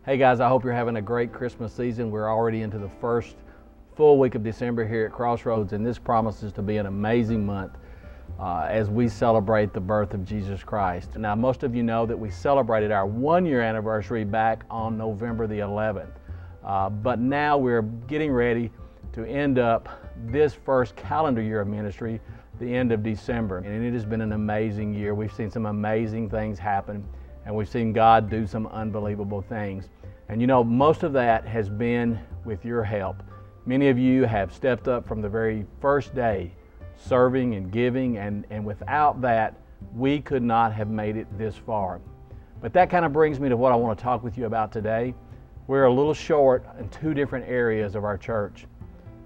Hey guys, I hope you're having a great Christmas season. We're already into the first full week of December here at Crossroads, and this promises to be an amazing month as we celebrate the birth of Jesus Christ. Now, most of you know that we celebrated our 1-year anniversary back on November the 11th, but now we're getting ready to end up this first calendar year of ministry, the end of December, and it has been an amazing year. We've seen some amazing things happen, and we've seen God do some unbelievable things. And you know, most of that has been with your help. Many of you have stepped up from the very first day, serving and giving, and without that, we could not have made it this far. But that kind of brings me to what I want to talk with you about today. We're a little short in two different areas of our church.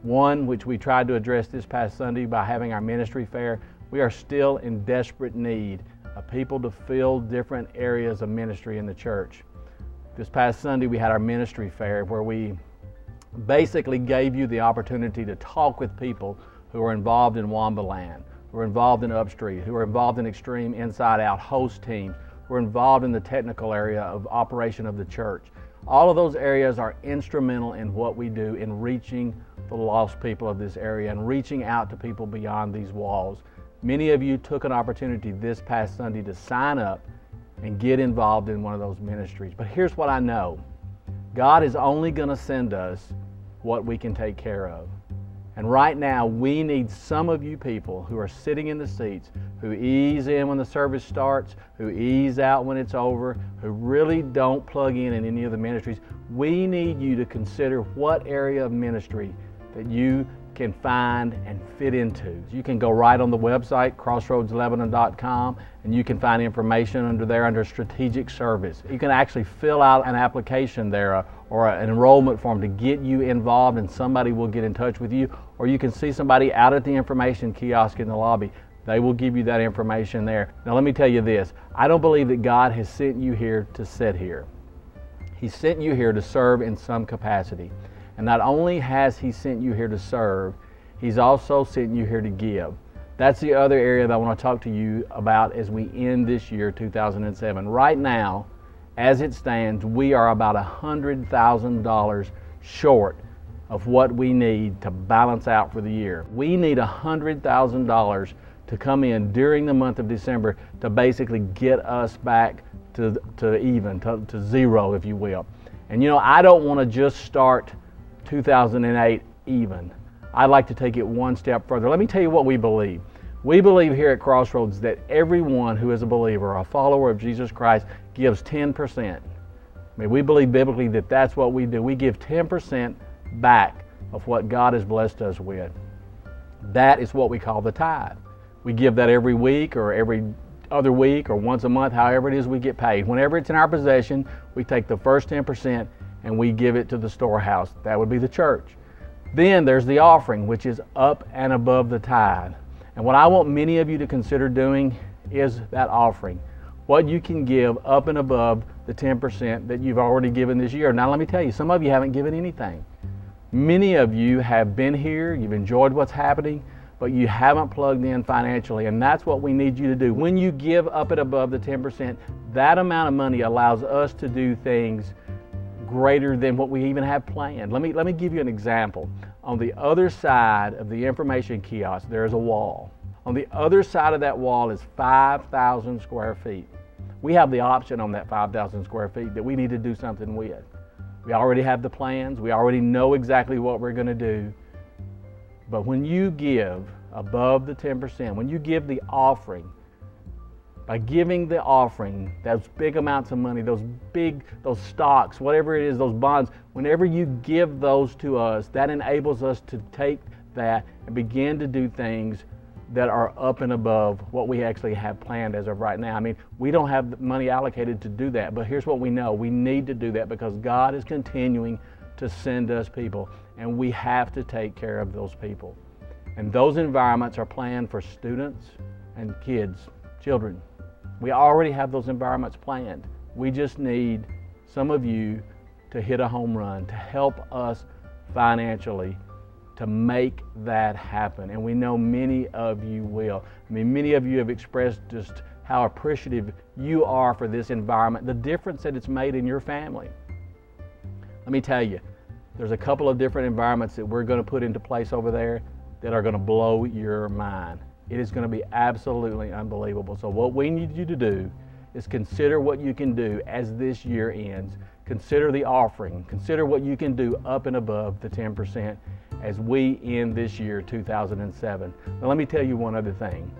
One, which we tried to address this past Sunday by having our ministry fair. We are still in desperate need of people to fill different areas of ministry in the church. This past Sunday we had our ministry fair where we basically gave you the opportunity to talk with people who are involved in Wambaland, who are involved in Upstreet, who are involved in Extreme Inside Out host teams, who are involved in the technical area of operation of the church. All of those areas are instrumental in what we do in reaching the lost people of this area and reaching out to people beyond these walls. Many of you took an opportunity this past Sunday to sign up and get involved in one of those ministries. But here's what I know. God is only going to send us what we can take care of. And right now, we need some of you people who are sitting in the seats, who ease in when the service starts, who ease out when it's over, who really don't plug in any of the ministries. We need you to consider what area of ministry that you can find and fit into. You can go right on the website, crossroadslebanon.com, and you can find information under strategic service. You can actually fill out an application there or an enrollment form to get you involved, and somebody will get in touch with you, or you can see somebody out at the information kiosk in the lobby. They will give you that information there. Now let me tell you this, I don't believe that God has sent you here to sit here. He sent you here to serve in some capacity. And not only has He sent you here to serve, He's also sent you here to give. That's the other area that I want to talk to you about as we end this year, 2007. Right now, as it stands, we are about $100,000 short of what we need to balance out for the year. We need $100,000 to come in during the month of December to basically get us back to zero, if you will. And you know, I don't want to just start 2008 even. I'd like to take it one step further. Let me tell you what we believe. We believe here at Crossroads that everyone who is a believer, a follower of Jesus Christ, gives 10%. I mean, we believe biblically that that's what we do. We give 10% back of what God has blessed us with. That is what we call the tithe. We give that every week or every other week or once a month, however it is we get paid. Whenever it's in our possession, we take the first 10% and we give it to the storehouse. That would be the church. Then there's the offering, which is up and above the tithe. And what I want many of you to consider doing is that offering. What you can give up and above the 10% that you've already given this year. Now let me tell you, some of you haven't given anything. Many of you have been here, you've enjoyed what's happening, but you haven't plugged in financially, and that's what we need you to do. When you give up and above the 10%, that amount of money allows us to do things greater than what we even have planned. Let me give you an example. On the other side of the information kiosk, there is a wall. On the other side of that wall is 5,000 square feet. We have the option on that 5,000 square feet that we need to do something with. We already have the plans. We already know exactly what we're going to do. But when you give above the 10%, when you give the offering, by giving the offering, those big amounts of money, those stocks, whatever it is, those bonds, whenever you give those to us, that enables us to take that and begin to do things that are up and above what we actually have planned as of right now. I mean, we don't have the money allocated to do that, but here's what we know. We need to do that because God is continuing to send us people, and we have to take care of those people. And those environments are planned for students and kids, children. We already have those environments planned. We just need some of you to hit a home run, to help us financially to make that happen. And we know many of you will. I mean, many of you have expressed just how appreciative you are for this environment, the difference that it's made in your family. Let me tell you, there's a couple of different environments that we're going to put into place over there that are going to blow your mind. It is going to be absolutely unbelievable. So what we need you to do is consider what you can do as this year ends. Consider the offering. Consider what you can do up and above the 10% as we end this year, 2007. Now let me tell you one other thing.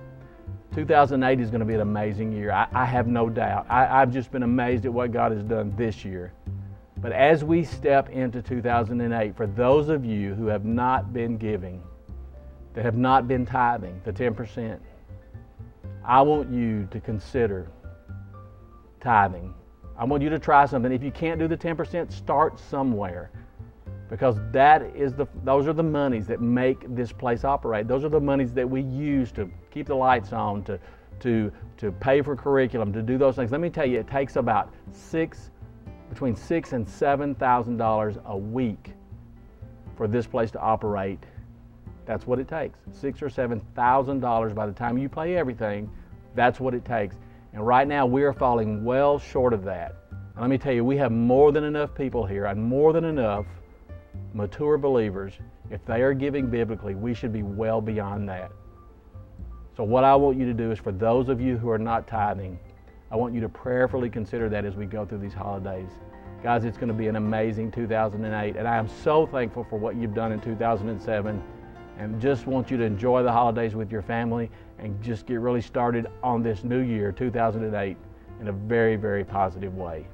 2008 is going to be an amazing year. I have no doubt. I've just been amazed at what God has done this year. But as we step into 2008, for those of you who have not been giving, that have not been tithing, the 10%, I want you to consider tithing. I want you to try something. If you can't do the 10%, start somewhere, because those are the monies that make this place operate. Those are the monies that we use to keep the lights on, to pay for curriculum, to do those things. Let me tell you, it takes about between $6,000 and $7,000 a week for this place to operate. That's what it takes. $6,000 or $7,000 by the time you pay everything. That's what it takes. And right now we are falling well short of that. And let me tell you, we have more than enough people here and more than enough mature believers. If they are giving biblically, we should be well beyond that. So what I want you to do is, for those of you who are not tithing, I want you to prayerfully consider that as we go through these holidays. Guys, it's going to be an amazing 2008, and I am so thankful for what you've done in 2007, and just want you to enjoy the holidays with your family and just get really started on this new year, 2008, in a very, very positive way.